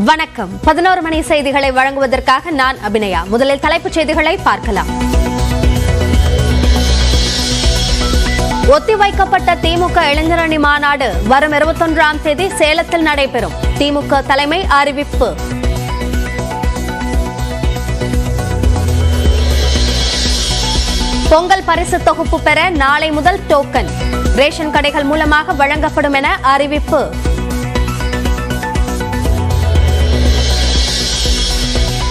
வணக்கம். 11 மணி செய்திகளை வழங்குவதற்காக நான் அபிநயா. முதலில் தலைப்புச் செய்திகளை பார்க்கலாம். ஒத்திவைக்கப்பட்ட திமுக இளைஞரணி மாநாடு வரும் 21ஆம் தேதி சேலத்தில் நடைபெறும். திமுக தலைமை அறிவிப்பு. பொங்கல் பரிசு தொகுப்பு பெற நாளை முதல் டோக்கன் ரேஷன் கடைகள் மூலமாக வழங்கப்படும் என அறிவிப்பு.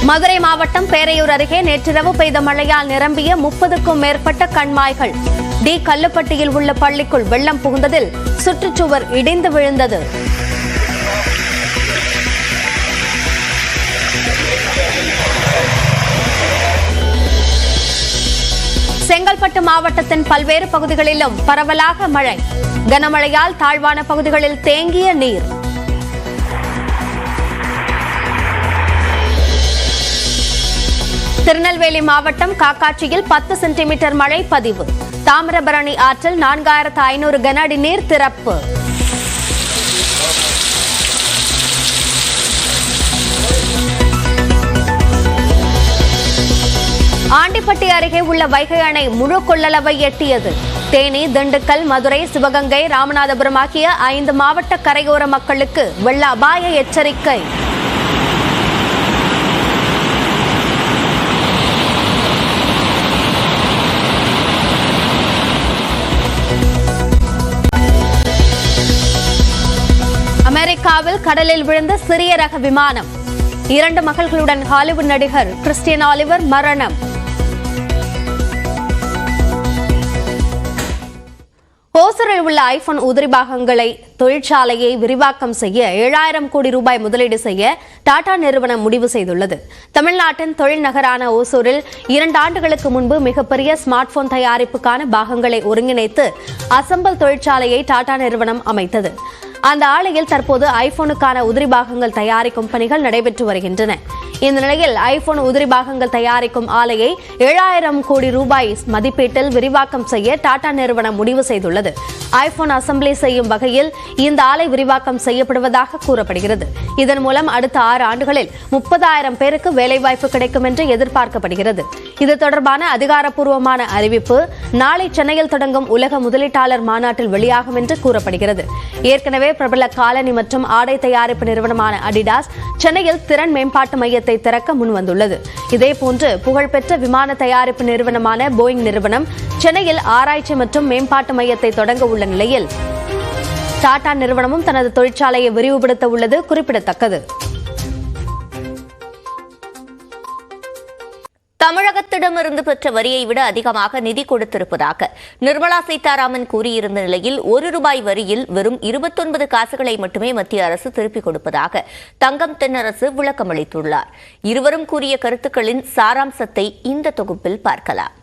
மதுரை மாவட்டம் பேரையூர் அருகே நேற்றிரவு பெய்த மழையால் நிரம்பிய 30க்கும் மேற்பட்ட கண்மாய்கள். டி கல்லுப்பட்டியில் உள்ள பள்ளிக்குள் வெள்ளம் புகுந்ததில் சுற்றுச்சுவர் இடிந்து விழுந்தது. செங்கல்பட்டு மாவட்டத்தின் பல்வேறு பகுதிகளிலும் பரவலாக மழை. கனமழையால் தாழ்வான பகுதிகளில் தேங்கிய நீர். திருநெல்வேலி மாவட்டம் காக்காட்சியில் 10 சென்டிமீட்டர் மழை பதிவு. தாமிரபரணி ஆற்றில் 4500 கன அடி நீர் திறப்பு. ஆண்டிப்பட்டி அருகே உள்ள வைகை அணை முழு கொள்ளளவை எட்டியது. தேனி, திண்டுக்கல், மதுரை, சிவகங்கை, ராமநாதபுரம் ஆகிய 5 மாவட்ட கரையோர மக்களுக்கு வெள்ள அபாய எச்சரிக்கை. அமெரிக்காவில் கடலில் விழுந்த சிறிய ரக விமானம். 2 மகள்களுடன் ஹாலிவுட் நடிகர் கிறிஸ்டியன் ஆலிவர் மரணம். ஓசூரில் உள்ள ஐபோன் உதிரி பாகங்களை தொழிற்சாலையை விரிவாக்கம் செய்ய 7000 கோடி ரூபாய் முதலீடு செய்ய டாடா நிறுவனம் முடிவு செய்துள்ளது. தமிழ்நாட்டின் தொழில் நகரான ஓசூரில் 2 ஆண்டுகளுக்கு முன்பு மிகப்பெரிய ஸ்மார்ட் போன் தயாரிப்புக்கான பாகங்களை ஒருங்கிணைத்து அசெம்பிள் தொழிற்சாலையை டாடா நிறுவனம் அமைத்தது. அந்த ஆலையில் தற்போது ஐபோனுக்கான உதிரி பாகங்கள் தயாரிக்கும் பணிகள் நடைபெற்று வருகின்றன. இந்த நிலையில் ஐபோன் உதிரி பாகங்கள் தயாரிக்கும் ஆலையை 7000 கோடி ரூபாய் மதிப்பீட்டில் விரிவாக்கம் செய்ய டாடா நிறுவனம் முடிவு செய்துள்ளது. ஐபோன் அசெம்பிளி செய்யும் வகையில் இந்த ஆலை விரிவாக்கம் செய்யப்படுவதாக கூறப்படுகிறது. இதன் மூலம் அடுத்த 6 ஆண்டுகளில் 30,000 பேருக்கு வேலைவாய்ப்பு கிடைக்கும் என்று எதிர்பார்க்கப்படுகிறது. இது தொடர்பான அதிகாரப்பூர்வமான அறிவிப்பு நாளை சென்னையில் தொடங்கும் உலக முதலீட்டாளர் மாநாட்டில் வெளியாகும் என்று கூறப்படுகிறது. ஏற்கனவே பிரபல காலணி மற்றும் ஆடை தயாரிப்பு நிறுவனமான அடிடாஸ் சென்னையில் திறன் மேம்பாட்டு மையத்தை திறக்க முன்வந்துள்ளது. இதேபோன்று புகழ்பெற்ற விமான தயாரிப்பு நிறுவனமான போயிங் நிறுவனம் சென்னையில் ஆராய்ச்சி மற்றும் மேம்பாட்டு மையத்தை தொடங்க உள்ள நிலையில் டாடா நிறுவனமும் தனது தொழிற்சாலையை விரிவுபடுத்த உள்ளது குறிப்பிடத்தக்கது. தமிழகத்திடமிருந்து பெற்ற வரியை விட அதிகமாக நிதி கொடுத்திருப்பதாக நிர்மலா சீதாராமன் கூறியிருந்த நிலையில் ₹1 வரியில் வெறும் 29 காசுகளை மட்டுமே மத்திய அரசு திருப்பிக் கொடுப்பதாக தங்கம் தென்னரசு விளக்கமளித்துள்ளார். இருவரும் கூறிய கருத்துக்களின் சாராம்சத்தை இந்த தொகுப்பில் பார்க்கலாம்.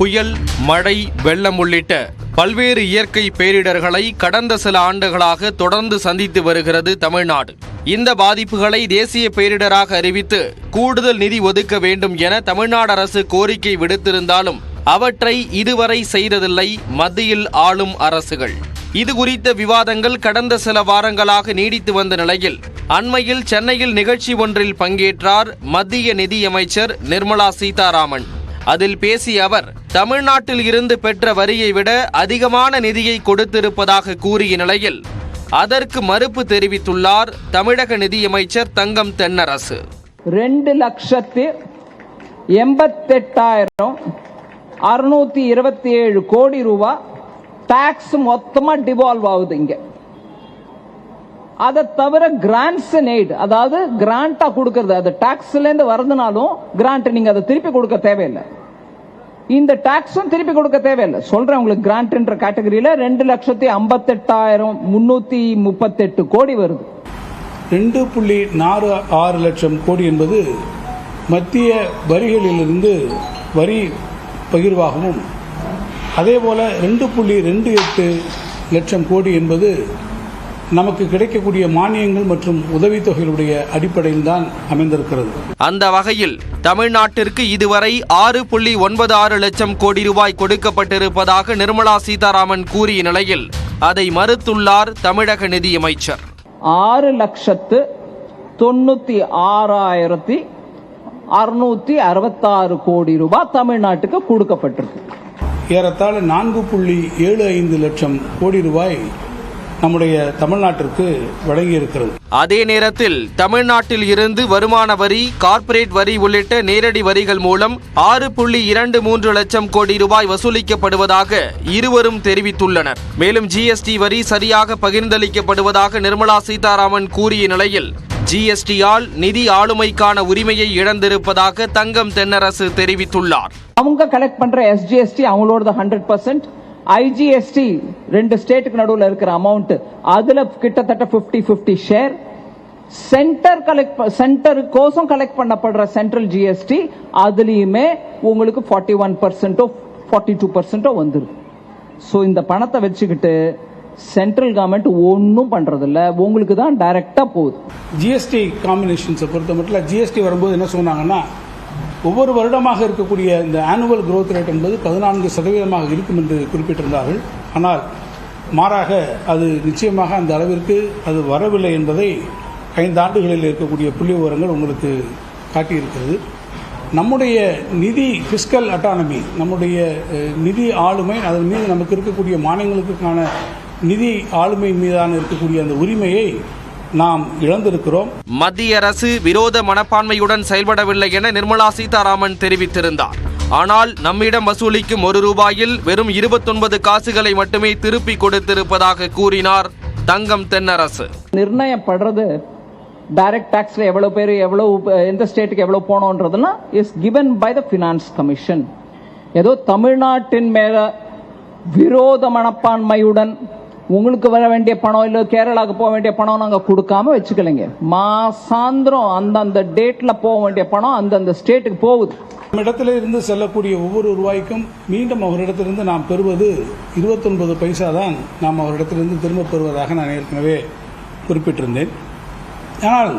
புயல், மழை, வெள்ளம் உள்ளிட்ட பல்வேறு இயற்கை பேரிடர்களை கடந்த சில ஆண்டுகளாக தொடர்ந்து சந்தித்து வருகிறது தமிழ்நாடு. இந்த பாதிப்புகளை தேசிய பேரிடராக அறிவித்து கூடுதல் நிதி ஒதுக்க வேண்டும் என தமிழ்நாடு அரசு கோரிக்கை விடுத்திருந்தாலும் அவற்றை இதுவரை செய்ததில்லை மத்தியில் ஆளும் அரசுகள். இது குறித்த விவாதங்கள் கடந்த சில வாரங்களாக நீடித்து வந்த நிலையில் அண்மையில் சென்னையில் நிகழ்ச்சி ஒன்றில் பங்கேற்றார் மத்திய நிதியமைச்சர் நிர்மலா சீதாராமன். அதில் பேசிய அவர் தமிழ்நாட்டில் இருந்து பெற்ற வரியை விட அதிகமான நிதியை கொடுத்திருப்பதாக கூறிய நிலையில் அதற்கு மறுப்பு தெரிவித்துள்ளார் தமிழக நிதியமைச்சர் தங்கம் தென்னரசு. 2,88,627 கோடி ரூபாய் டாக்ஸ் மொத்தமா டிவால்வ் ஆகுது இங்க. அதை தவிர கிராண்ட்ஸ் அண்ட் எய்ட், அதாவது கிராண்டா கொடுக்கறது, அது டாக்ஸ்ல இருந்து வருதுனாலும் கிராண்ட் நீங்க அதை திருப்பி கொடுக்க தேவையில்லை. இந்த டாக்ஸும் திருப்பி கொடுக்க தேவையில்லை. சொல்றேன் உங்களுக்கு, கிராண்ட்ன்ற கேட்டகரியில 2,58,338 கோடி வருது. 2.46 லட்சம் கோடி என்பது மத்திய வரிகளிலிருந்து வரி பகிர்வாகவும், அதேபோல 2.28 லட்சம் கோடி என்பது நமக்கு கிடைக்கக்கூடிய மானியங்கள் மற்றும் உதவித்தொகைகளுடைய அடிப்படையில் தான் அமைந்திருக்கிறது. அந்த வகையில் தமிழ்நாட்டிற்கு இதுவரை 6.96 லட்சம் கோடி ரூபாய் கொடுக்கப்பட்டிருப்பதாக நிர்மலா சீதாராமன் கூறிய நிலையில் அதை மறுத்துள்ளார் தமிழக நிதியமைச்சர். 6,96,666 கோடி ரூபாய் தமிழ்நாட்டுக்கு கொடுக்கப்பட்டிருக்கு. ஏறத்தாழ 4.75 லட்சம் கோடி ரூபாய் நம்முடைய தமிழ்நாட்டிற்கு வழங்கியிருக்கிறது. அதே நேரத்தில் தமிழ்நாட்டில் இருந்து வருமான வரி, கார்ப்பரேட் வரி உள்ளிட்ட நேரடி வரிகள் மூலம் 6.23 லட்சம் கோடி ரூபாய் வசூலிக்கப்படுவதாக இருவரும் தெரிவித்துள்ளனர். மேலும் ஜிஎஸ்டி வரி சரியாக பகிர்ந்தளிக்கப்படுவதாக நிர்மலா சீதாராமன் கூறிய நிலையில் ஜிஎஸ்டியால் நிதி ஆளுமைக்கான உரிமையை இழந்திருப்பதாக தங்கம் தென்னரசு தெரிவித்துள்ளார். அவங்க கலெக்ட் பண்ற எஸ்ஜிஎஸ்டி அவங்களோட 100%, ஐஜிஎஸ்டி 2 ஸ்டேட்டுக்கு நடுவில் இருக்கிற அமௌண்ட் அதுல கிட்டத்தட்ட 50-50 ஷேர். சென்டருக்கோசம் கலெக்ட் பண்ணப்படுற சென்ட்ரல் ஜிஎஸ்டி அதுலயுமே உங்களுக்கு 41% 42% வந்துருது. சோ இந்த பணத்தை வச்சுக்கிட்டு சென்ட்ரல் கவர்மெண்ட் ஒன்னும் பண்றதில்ல, உங்களுக்கு தான் டைரக்டா போகுது. ஜிஎஸ்டி காம்பினேஷன்ஸை பொறுத்த மட்டும் ஜிஎஸ்டி வரும்போது என்ன சொன்னாங்கன்னா, ஒவ்வொரு வருடமாக இருக்கக்கூடிய இந்த ஆனுவல் growth ரேட் என்பது 14% இருக்கும் என்று குறிப்பிட்டிருந்தார்கள். ஆனால் மாறாக அது நிச்சயமாக அந்த அளவிற்கு அது வரவில்லை என்பதை 5 ஆண்டுகளில் இருக்கக்கூடிய புள்ளி விவரங்கள் உங்களுக்கு காட்டியிருக்கிறது. நம்முடைய நிதி பிஸ்கல் அட்டானமி, நம்முடைய நிதி ஆளுமை, அதன் மீது நமக்கு இருக்கக்கூடிய மாநிலங்களுக்கான நிதி ஆளுமை மீதான இருக்கக்கூடிய அந்த உரிமையை நாம் இழந்திருக்கிறோம். மத்திய அரசு விரோத மனப்பான்மையுடன் செயல்படவில்லை என நிர்மலா சீதாராமன் தெரிவித்திருந்தார். ஆனால் நம்மிடம் வசூலிக்கும் 1 ரூபாயில் வெறும் 29 காசுகளை மட்டுமே திருப்பி கொடுத்திருப்பதாக கூறினார் தங்கம் தென்னரசு. நிர்ணயப்படுறது டைரக்ட் டாக்ஸ்ல எவ்வளவு பேர் எந்த ஸ்டேட்டுக்கு எவ்வளவு போனோன்றதுலாம் is given by the finance commission. ஏதோ தமிழ்நாட்டின் மேல விரோத மனப்பான்மையுடன் உங்களுக்கு வர வேண்டிய பணம் இல்ல கேரளாவுக்கு போக வேண்டிய பணம் நாங்க கொடுக்காம வச்சுக்கலைங்க. மாசாந்திரம் அந்தந்த டேட்ல போக வேண்டிய பணம் அந்தந்த ஸ்டேட்டுக்கு போகுது. நம்ம இடத்துல இருந்து செல்லக்கூடிய ஒவ்வொரு ரூபாய்க்கும் மீண்டும் அவரிடத்திலிருந்து நாம் பெறுவது 29 பைசா தான் நாம் அவரிடத்திலிருந்து திரும்ப பெறுவதாக நான் ஏற்கனவே குறிப்பிட்டிருந்தேன். ஆனால்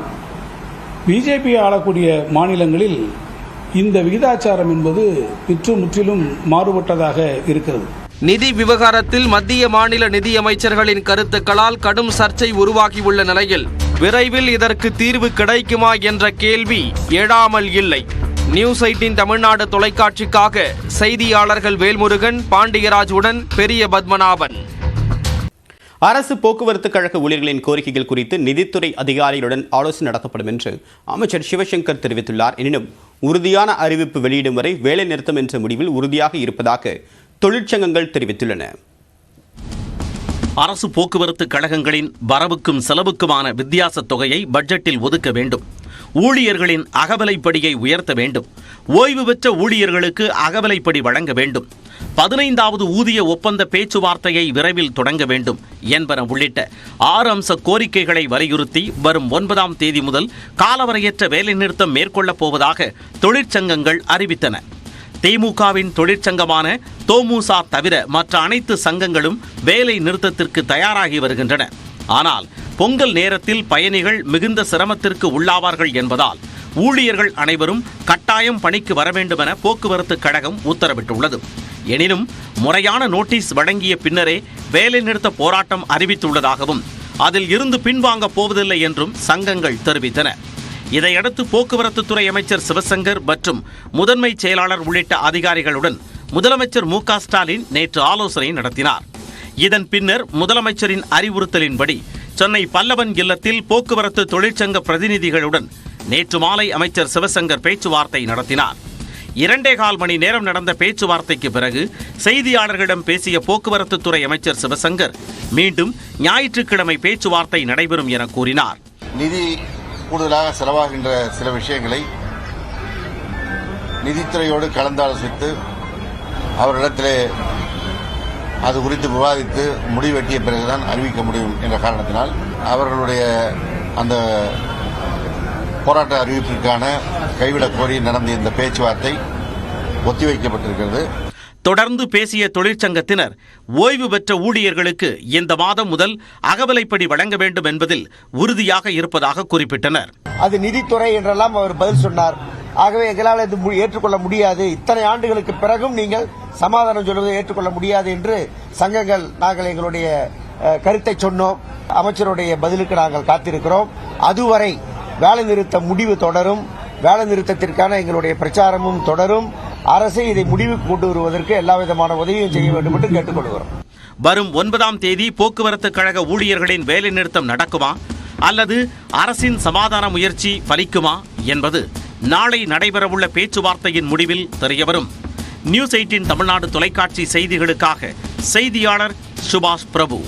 பிஜேபி ஆளக்கூடிய மாநிலங்களில் இந்த விகிதாச்சாரம் என்பது முற்றிலும் மாறுபட்டதாக இருக்கிறது. நிதி விவகாரத்தில் மத்திய மாநில நிதி அமைச்சர்களின் கருத்துக்களால் கடும் சர்ச்சை உருவாகியுள்ள நிலையில் விரைவில் இதற்கு தீர்வு கிடைக்குமா என்ற கேள்வி எழாமல் இல்லை. நியூஸ் 18 தமிழ்நாடு தொலைக்காட்சிக்காக செய்தியாளர்கள் வேல்முருகன், பாண்டியராஜுடன் பெரிய பத்மநாபன். அரசு போக்குவரத்து கழக ஊழியர்களின் கோரிக்கைகள் குறித்து நிதித்துறை அதிகாரிகளுடன் ஆலோசனை நடத்தப்படும் என்று அமைச்சர் சிவசங்கர் தெரிவித்துள்ளார். எனினும் உறுதியான அறிவிப்பு வெளியிடும் வரை வேலை நிறுத்தம் என்ற முடிவில் உறுதியாக இருப்பதாக தொழிற்சங்கங்கள் தெரிவித்துள்ளன. அரசு போக்குவரத்து கழகங்களின் வரவுக்கும் செலவுக்குமான வித்தியாச தொகையை பட்ஜெட்டில் ஒதுக்க வேண்டும். ஊழியர்களின் அகவிலைப்படியை உயர்த்த வேண்டும். ஓய்வு பெற்ற ஊழியர்களுக்கு அகவிலைப்படி வழங்க வேண்டும். 15வது ஊதிய ஒப்பந்த பேச்சுவார்த்தையை விரைவில் தொடங்க வேண்டும் என்பன உள்ளிட்ட 6 அம்ச கோரிக்கைகளை வலியுறுத்தி வரும் 9ஆம் தேதி முதல் காலவரையற்ற வேலைநிறுத்தம் மேற்கொள்ளப் போவதாக தொழிற்சங்கங்கள் அறிவித்தன. திமுகவின் தொழிற்சங்கமான தோமுசா தவிர மற்ற அனைத்து சங்கங்களும் வேலை நிறுத்தத்திற்கு தயாராகி வருகின்றன. ஆனால் பொங்கல் நேரத்தில் பயணிகள் மிகுந்த சிரமத்திற்கு உள்ளாவார்கள் என்பதால் ஊழியர்கள் அனைவரும் கட்டாயம் பணிக்கு வர வேண்டும் என போக்குவரத்து கழகம் உத்தரவிட்டுள்ளது. எனினும் முறையான நோட்டீஸ் வழங்கிய பின்னரே வேலைநிறுத்த போராட்டம் அறிவித்துள்ளதாகவும் அதில் இருந்து பின்வாங்கப் போவதில்லை என்றும் சங்கங்கள் தெரிவித்தன. இதையடுத்து போக்குவரத்து துறை அமைச்சர் சிவசங்கர் மற்றும் முதன்மை செயலாளர் உள்ளிட்ட அதிகாரிகளுடன் முதலமைச்சர் மு.க. ஸ்டாலின் நேற்று ஆலோசனை நடத்தினார். இதன் பின்னர் முதலமைச்சரின் அறிவுறுத்தலின்படி சென்னை பல்லவன் இல்லத்தில் போக்குவரத்து தொழிற்சங்க பிரதிநிதிகளுடன் நேற்று மாலை அமைச்சர் சிவசங்கர் பேச்சுவார்த்தை நடத்தினார். 2.25 மணி நேரம் நடந்த பேச்சுவார்த்தைக்கு பிறகு செய்தியாளர்களிடம் பேசிய போக்குவரத்து துறை அமைச்சர் சிவசங்கர் மீண்டும் ஞாயிற்றுக்கிழமை பேச்சுவார்த்தை நடைபெறும் என கூறினார். நிதி கூடுதலாக செலவாகின்ற சில விஷயங்களை நிதித்துறையோடு கலந்தாலோசித்து அவரிடத்திலே அது குறித்து விவாதித்து முடிவெட்டிய பிறகுதான் அறிவிக்க முடியும் என்ற காரணத்தினால் அவர்களுடைய அந்த போராட்ட அறிவிப்பிற்கான கைவிடக் கோரி நடந்த இந்த பேச்சுவார்த்தை ஒத்திவைக்கப்பட்டிருக்கிறது. தொடர்ந்து பேசிய தொழிற்சங்கத்தினர் ஓய்வு பெற்ற ஊழியர்களுக்கு இந்த மாதம் முதல் அகவிலைப்படி வழங்க வேண்டும் என்பதில் உறுதியாக இருப்பதாக குறிப்பிட்டனர். அது நிதித்துறை என்றெல்லாம் அவர் பதில் சொன்னார். ஆகவே எங்களால் இது ஏற்றுக்கொள்ள முடியாது, இத்தனை ஆண்டுகளுக்கு பிறகும் நீங்கள் சமாதானம் சொல்வதை ஏற்றுக்கொள்ள முடியாது என்று சங்கங்கள் நாங்கள் எங்களுடைய கருத்தை சொன்னோம். அமைச்சருடைய பதிலுக்கு நாங்கள் காத்திருக்கிறோம். அதுவரை வேலை நிறுத்த முடிவு தொடரும். வேலை நிறுத்தத்திற்கான எங்களுடைய பிரச்சாரமும் தொடரும். அரசு இதை முடிவுக்கு கொண்டு வருவதற்கு எல்லா விதமான உதவியும் செய்ய வேண்டும் என்று கேட்டுக்கொள்கிறோம். வரும் 9ஆம் தேதி போக்குவரத்து கழக ஊழியர்களின் வேலைநிறுத்தம் நடக்குமா அல்லது அரசின் சமாதான முயற்சி பலிக்குமா என்பது நாளை நடைபெறவுள்ள பேச்சுவார்த்தையின் முடிவில் தெரியவரும். நியூஸ் 18 தமிழ்நாடு தொலைக்காட்சி செய்திகளுக்காக செய்தியாளர் சுபாஷ் பிரபு.